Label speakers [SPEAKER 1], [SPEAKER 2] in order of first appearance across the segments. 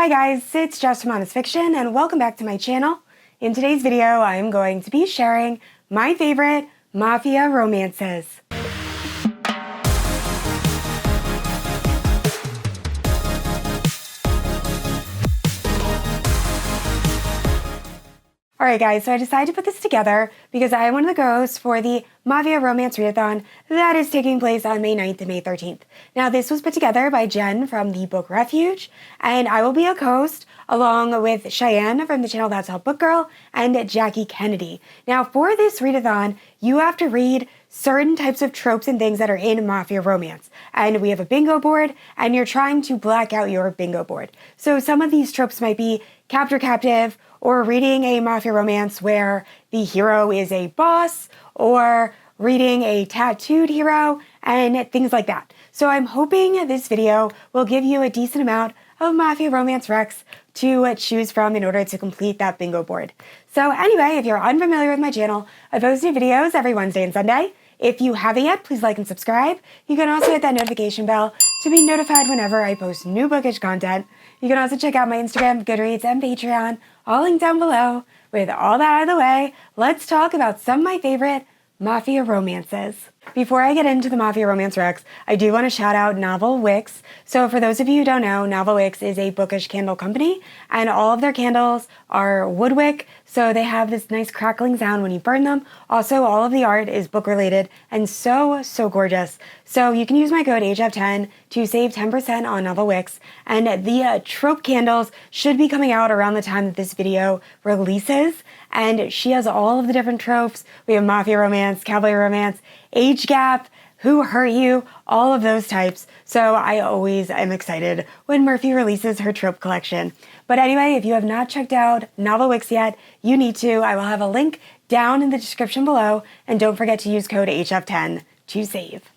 [SPEAKER 1] Hi guys, it's Just from Honest Fiction and welcome back to my channel. In today's video, I'm going to be sharing my favorite Mafia romances. Alright guys, so I decided to put this together because I am one of the ghosts for the Mafia Romance Readathon that is taking place on May 9th and May 13th. Now this was put together by Jen from the Book Refuge, and I will be a host along with Cheyenne from the channel That's How Book Girl and Jackie Kennedy. Now for this readathon, you have to read certain types of tropes and things that are in Mafia Romance. And we have a bingo board, and you're trying to black out your bingo board. So some of these tropes might be captive, or reading a Mafia romance where the hero is a boss, or reading a tattooed hero, and things like that. So I'm hoping this video will give you a decent amount of Mafia romance recs to choose from in order to complete that bingo board. So anyway, if you're unfamiliar with my channel, I post new videos every Wednesday and Sunday. If you haven't yet, please like and subscribe. You can also hit that notification bell to be notified whenever I post new bookish content. You can also check out my Instagram, Goodreads, and Patreon, all linked down below. With all that out of the way, let's talk about some of my favorite Mafia romances. Before I get into the Mafia romance recs, I do want to shout out Novel Wicks. So for those of you who don't know, Novel Wicks is a bookish candle company, and all of their candles are wood wick, so they have this nice crackling sound when you burn them. Also, all of the art is book related and so gorgeous. So you can use my code HF10 to save 10% on Novel Wicks, and the trope candles should be coming out around the time that this video releases. And she has all of the different tropes. We have Mafia romance, cowboy romance, age gap, who hurt you, all of those types. So I always am excited when Murphy releases her trope collection. But anyway, if you have not checked out Novel Wicks yet, you need to. I will have a link down in the description below, and don't forget to use code HF10 to save.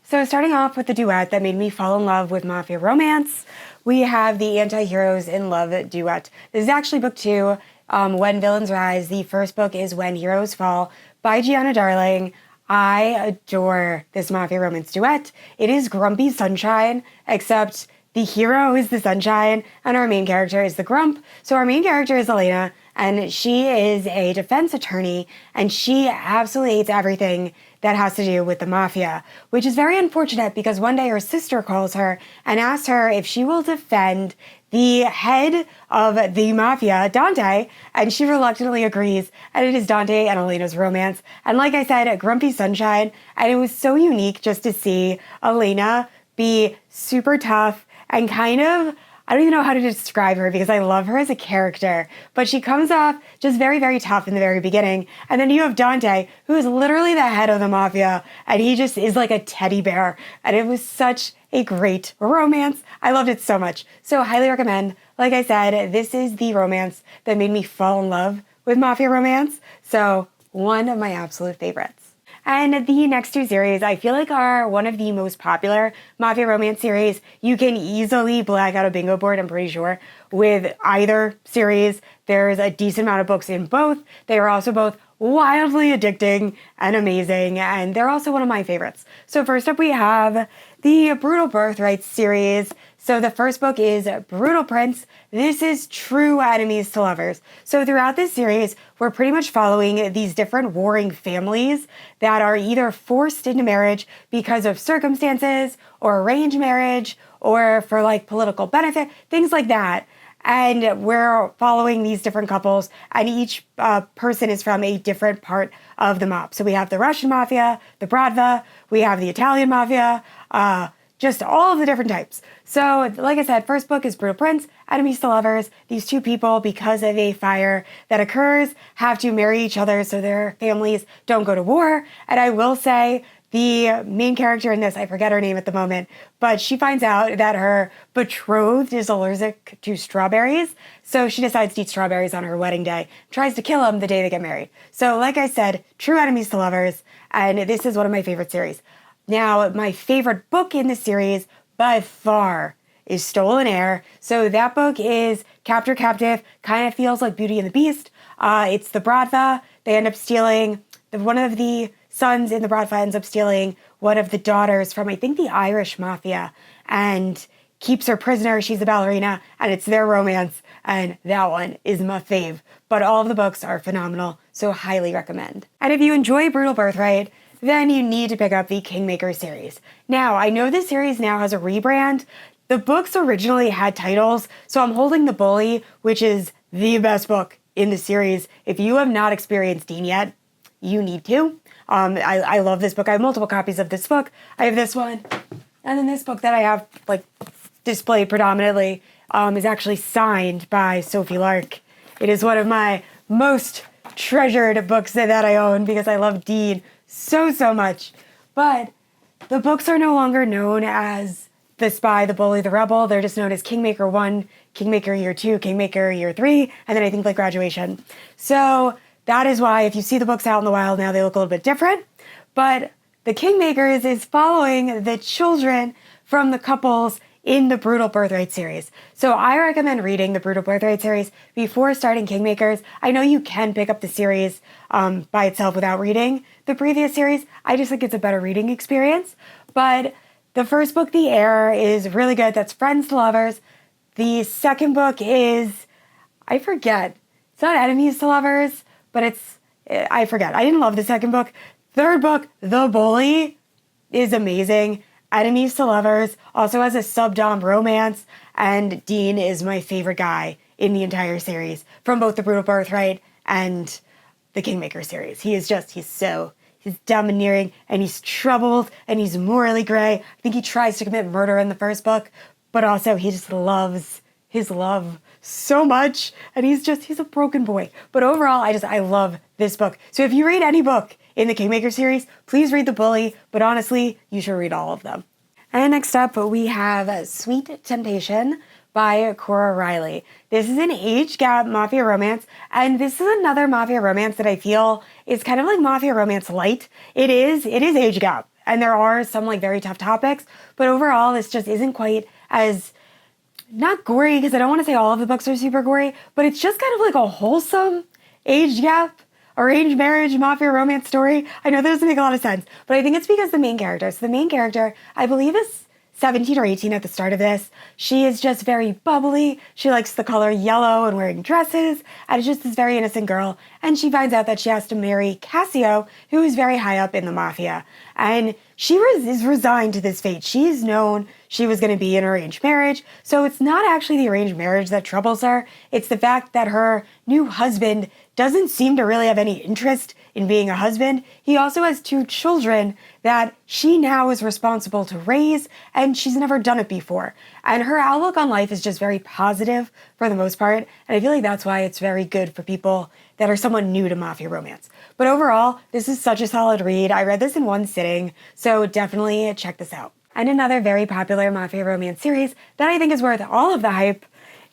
[SPEAKER 1] So starting off with the duet that made me fall in love with Mafia romance, we have the Anti-Heroes in Love duet. This is actually book 2, When Villains Rise. The first book is When Heroes Fall by Giana Darling. I adore this Mafia romance duet. It is Grumpy Sunshine, except the hero is the sunshine and our main character is the grump. So our main character is Elena, and she is a defense attorney, and she absolutely hates everything that has to do with the mafia, which is very unfortunate because one day her sister calls her and asks her if she will defend the head of the mafia, Dante, and she reluctantly agrees, and it is Dante and Elena's romance. And like I said, Grumpy Sunshine, and it was so unique just to see Elena be super tough and kind of, I don't even know how to describe her because I love her as a character, but she comes off just very tough in the very beginning. And then you have Dante, who is literally the head of the mafia, and he just is like a teddy bear. And it was such a great romance. I loved it so much. So highly recommend. Like I said, this is the romance that made me fall in love with Mafia romance. So one of my absolute favorites. And the next two series I feel like are one of the most popular Mafia romance series. You can easily black out a bingo board, I'm pretty sure, with either series. There's a decent amount of books in both. They are also both wildly addicting and amazing, and they're also one of my favorites. So first up we have the Brutal Birthright series. So the first book is Brutal Prince. This is true enemies to lovers. So throughout this series, we're pretty much following these different warring families that are either forced into marriage because of circumstances or arranged marriage or for like political benefit, things like that. And we're following these different couples, and each person is from a different part of the mob. So we have the Russian mafia, the Bratva, we have the Italian mafia, just all of the different types. So, like I said, first book is Brutal Prince, enemies to lovers. These two people, because of a fire that occurs, have to marry each other so their families don't go to war. And I will say, the main character in this, I forget her name at the moment, but she finds out that her betrothed is allergic to strawberries, so she decides to eat strawberries on her wedding day, tries to kill him the day they get married. So like I said, true enemies to lovers, and this is one of my favorite series. Now, my favorite book in the series, by far, is Stolen Heir. So that book is captive, kind of feels like Beauty and the Beast. It's the Bratva. They end up stealing, one of the sons in the Bratva ends up stealing one of the daughters from, I think, the Irish mafia, and keeps her prisoner. She's a ballerina, and it's their romance, and that one is my fave. But all of the books are phenomenal, so highly recommend. And if you enjoy Brutal Birthright, then you need to pick up the Kingmaker series. Now, I know this series now has a rebrand. The books originally had titles, so I'm holding The Bully, which is the best book in the series. If you have not experienced Dean yet, you need to. I love this book. I have multiple copies of this book. I have this one, and then this book that I have displayed predominantly is actually signed by Sophie Lark. It is one of my most treasured books that I own because I love Dean so much. But the books are no longer known as The Spy, The Bully, The Rebel. They're just known as Kingmaker 1, Kingmaker Year 2, Kingmaker Year 3, and then I think Graduation. So that is why if you see the books out in the wild now, they look a little bit different. But the Kingmakers is following the children from the couples in the Brutal Birthright series. So I recommend reading the Brutal Birthright series before starting Kingmakers. I know you can pick up the series by itself without reading the previous series. I just think it's a better reading experience. But the first book, The Heir, is really good. That's Friends to Lovers. The second book is, I forget. It's not Enemies to Lovers, but I forget. I didn't love the second book. Third book, The Bully, is amazing. Enemies to Lovers also has a sub-dom romance, and Dean is my favorite guy in the entire series from both the Brutal Birthright and the Kingmaker series. He's domineering, and he's troubled, and he's morally gray. I think he tries to commit murder in the first book, but also he just loves his love so much, and he's a broken boy. But overall, I love this book. So if you read any book in the Kingmaker series, please read The Bully, but honestly, you should read all of them. And next up, we have Sweet Temptation by Cora Reilly. This is an age gap Mafia romance, and this is another Mafia romance that I feel is kind of like Mafia Romance Light. It is age gap, and there are some very tough topics, but overall, this just isn't quite as, not gory, because I don't want to say all of the books are super gory, but it's just kind of like a wholesome age gap, arranged marriage, Mafia romance story. I know that doesn't make a lot of sense, but I think it's because the main character, I believe is 17 or 18 at the start of this. She is just very bubbly. She likes the color yellow and wearing dresses, and is just this very innocent girl. And she finds out that she has to marry Cassio, who is very high up in the mafia. And she is resigned to this fate. She's known she was going to be in an arranged marriage, so it's not actually the arranged marriage that troubles her. It's the fact that her new husband doesn't seem to really have any interest in being a husband. He also has 2 children that she now is responsible to raise, and she's never done it before. And her outlook on life is just very positive for the most part, and I feel like that's why it's very good for people that are somewhat new to Mafia romance. But overall, this is such a solid read. I read this in one sitting, so definitely check this out. And another very popular Mafia romance series that I think is worth all of the hype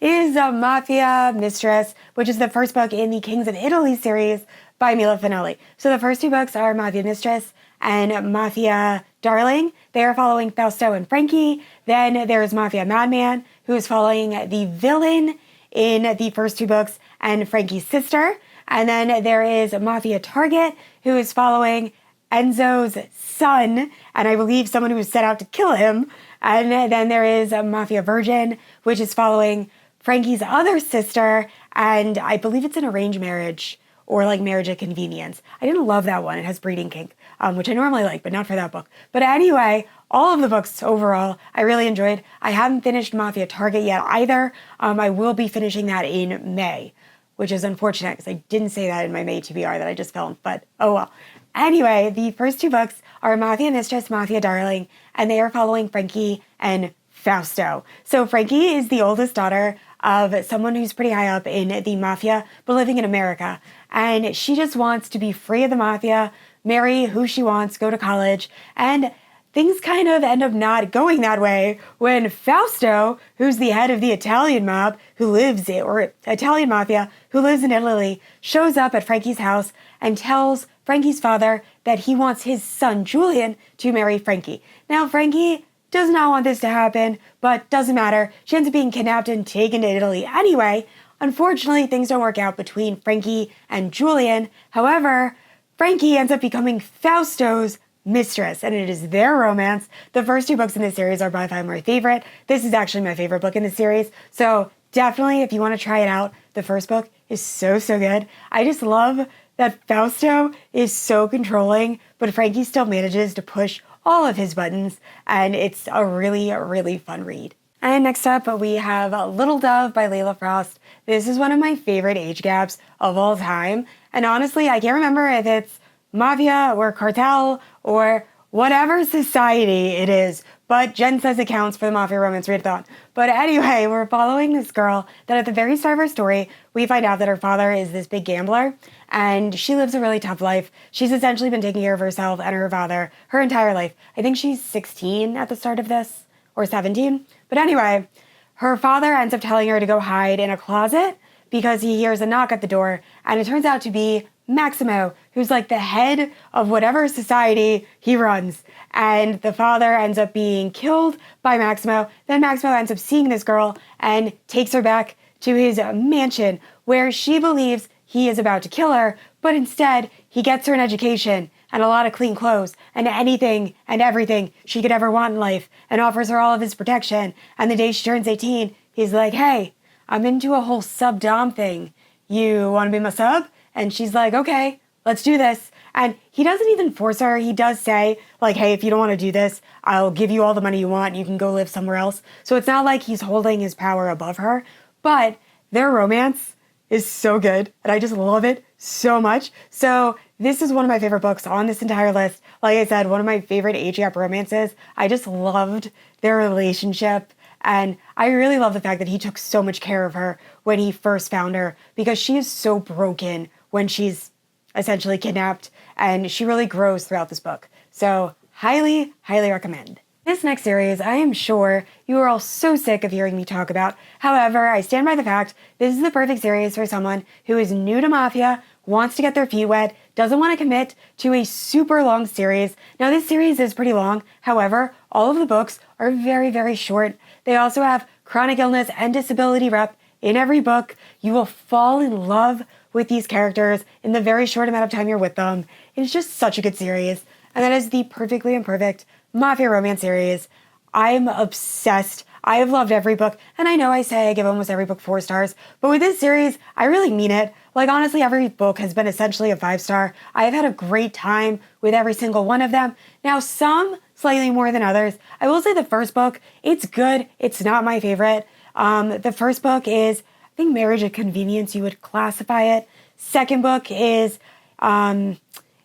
[SPEAKER 1] is Mafia Mistress, which is the first book in the Kings of Italy series by Mila Finelli. So the first 2 books are Mafia Mistress and Mafia Darling. They are following Fausto and Frankie. Then there's Mafia Madman, who is following the villain in the first 2 books and Frankie's sister. And then there is Mafia Target, who is following Enzo's son, and I believe someone who was set out to kill him. And then there is Mafia Virgin, which is following Frankie's other sister, and I believe it's an arranged marriage or marriage at convenience. I didn't love that one. It has breeding kink, which I normally like, but not for that book. But anyway, all of the books overall, I really enjoyed. I haven't finished Mafia Target yet either. I will be finishing that in May, which is unfortunate because I didn't say that in my May TBR that I just filmed, but oh well. Anyway, the first 2 books are Mafia Mistress, Mafia Darling, and they are following Frankie and Fausto. So Frankie is the oldest daughter of someone who's pretty high up in the mafia, but living in America. And she just wants to be free of the mafia, marry who she wants, go to college, and things kind of end up not going that way when Fausto, who's the head of the Italian mob Italian mafia who lives in Italy, shows up at Frankie's house and tells Frankie's father that he wants his son Julian to marry Frankie. Now Frankie does not want this to happen, but doesn't matter. She ends up being kidnapped and taken to Italy anyway. Unfortunately, things don't work out between Frankie and Julian. However, Frankie ends up becoming Fausto's Mistress, and it is their romance. The first two books in this series are by far my favorite. This is actually my favorite book in the series, so definitely if you want to try it out, the first book is so good. I just love that Fausto is so controlling, but Frankie still manages to push all of his buttons, and it's a really fun read. And next up, we have Little Dove by Layla Frost. This is one of my favorite age gaps of all time. And honestly, I can't remember if it's Mafia or Cartel or whatever society it is, but Jen says it counts for the Mafia Romance Readathon. But anyway, we're following this girl that at the very start of her story, we find out that her father is this big gambler, and she lives a really tough life. She's essentially been taking care of herself and her father her entire life. I think she's 16 at the start of this, or 17. But anyway, her father ends up telling her to go hide in a closet because he hears a knock at the door, and it turns out to be Maximo, who's like the head of whatever society he runs. And the father ends up being killed by Maximo. Then Maximo ends up seeing this girl and takes her back to his mansion where she believes he is about to kill her, but instead he gets her an education and a lot of clean clothes and anything and everything she could ever want in life, and offers her all of his protection. And the day she turns 18, he's like, hey, I'm into a whole sub-dom thing. You want to be my sub? And she's like, okay, let's do this. And he doesn't even force her. He does say, like, hey, if you don't want to do this, I'll give you all the money you want. You can go live somewhere else. So it's not like he's holding his power above her. But their romance is so good, and I just love it so much. So this is one of my favorite books on this entire list. Like I said, one of my favorite age gap romances. I just loved their relationship, and I really love the fact that he took so much care of her when he first found her, because she is so broken when she's essentially kidnapped, and she really grows throughout this book. So highly recommend. This next series, I am sure you are all so sick of hearing me talk about. However, I stand by the fact this is the perfect series for someone who is new to Mafia, wants to get their feet wet, doesn't want to commit to a super long series. Now, this series is pretty long. However, all of the books are very short. They also have chronic illness and disability rep in every book. You will fall in love with these characters in the very short amount of time you're with them. It's just such a good series. And that is the Perfectly Imperfect Mafia Romance series. I'm obsessed. I have loved every book, and I know I say I give almost every book 4 stars, but with this series, I really mean it. Like, honestly, every book has been essentially a 5-star. I have had a great time with every single one of them. Now, some slightly more than others. I will say the first book, it's good. It's not my favorite. The first book is, I think, Marriage of Convenience, you would classify it. Second book is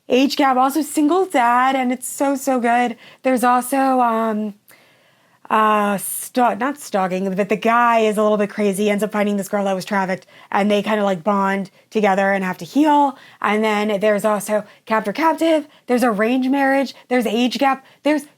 [SPEAKER 1] Age Gap, also Single Dad, and it's so good. There's also not stalking, but the guy is a little bit crazy, ends up finding this girl that was trafficked, and they kind of like bond together and have to heal. And then there's also Captor Captive, there's Arranged Marriage, there's Age Gap,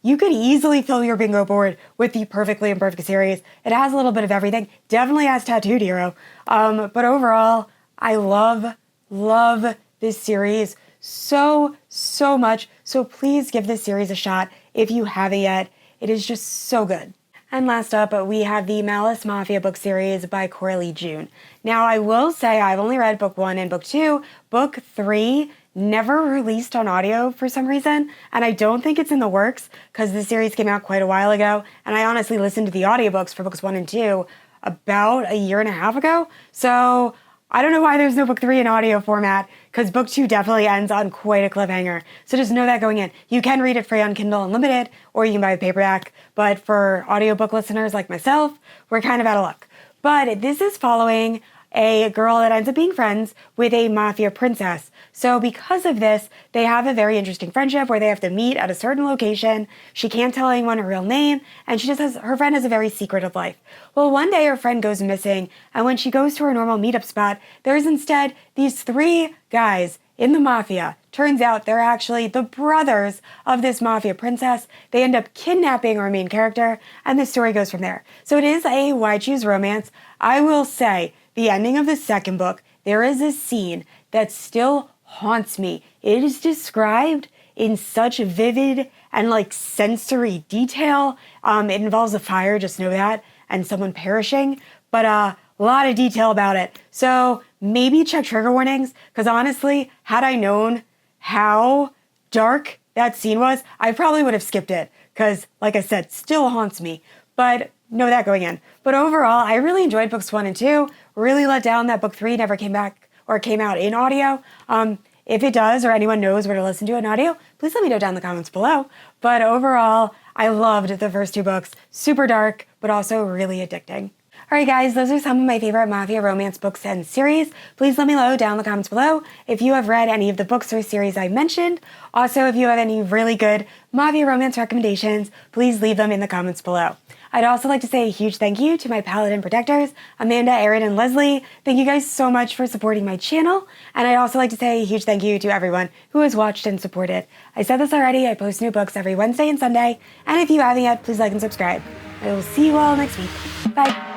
[SPEAKER 1] you could easily fill your bingo board with the Perfectly Imperfect series. It has a little bit of everything, definitely has Tattooed Hero. But overall, I love this series so much. So please give this series a shot if you haven't yet. It is just so good. And last up, we have the Malice Mafia book series by Coralee June. Now, I will say I've only read book 1 and book 2. Book 3 never released on audio for some reason, and I don't think it's in the works because the series came out quite a while ago, and I honestly listened to the audiobooks for books 1 and 2 about a year and a half ago. So I don't know why there's no book 3 in audio format, because book 2 definitely ends on quite a cliffhanger. So just know that going in. You can read it free on Kindle Unlimited, or you can buy a paperback. But for audiobook listeners like myself, we're kind of out of luck. But this is following a girl that ends up being friends with a mafia princess. So because of this, they have a very interesting friendship where they have to meet at a certain location. She can't tell anyone her real name, and her friend has a very secretive life. Well, one day her friend goes missing, and when she goes to her normal meetup spot, there's instead these 3 guys in the mafia. Turns out they're actually the brothers of this mafia princess. They end up kidnapping our main character, and the story goes from there. So it is a Why Choose Romance. I will say, the ending of the second book, there is a scene that still haunts me. It is described in such vivid and like sensory detail. It involves a fire, just know that, and someone perishing, but a lot of detail about it. So maybe check trigger warnings, because honestly, had I known how dark that scene was, I probably would have skipped it because, like I said, still haunts me. But know that going in. But overall, I really enjoyed books 1 and 2. Really let down that book 3 never came back or came out in audio. If it does, or anyone knows where to listen to it in audio, please let me know down in the comments below. But overall, I loved the first 2 books. Super dark, but also really addicting. Alright guys, those are some of my favorite Mafia romance books and series. Please let me know down in the comments below if you have read any of the books or series I mentioned. Also, if you have any really good Mafia romance recommendations, please leave them in the comments below. I'd also like to say a huge thank you to my Paladin Protectors, Amanda, Erin, and Leslie. Thank you guys so much for supporting my channel. And I'd also like to say a huge thank you to everyone who has watched and supported. I said this already, I post new books every Wednesday and Sunday. And if you haven't yet, please like and subscribe. I will see you all next week. Bye.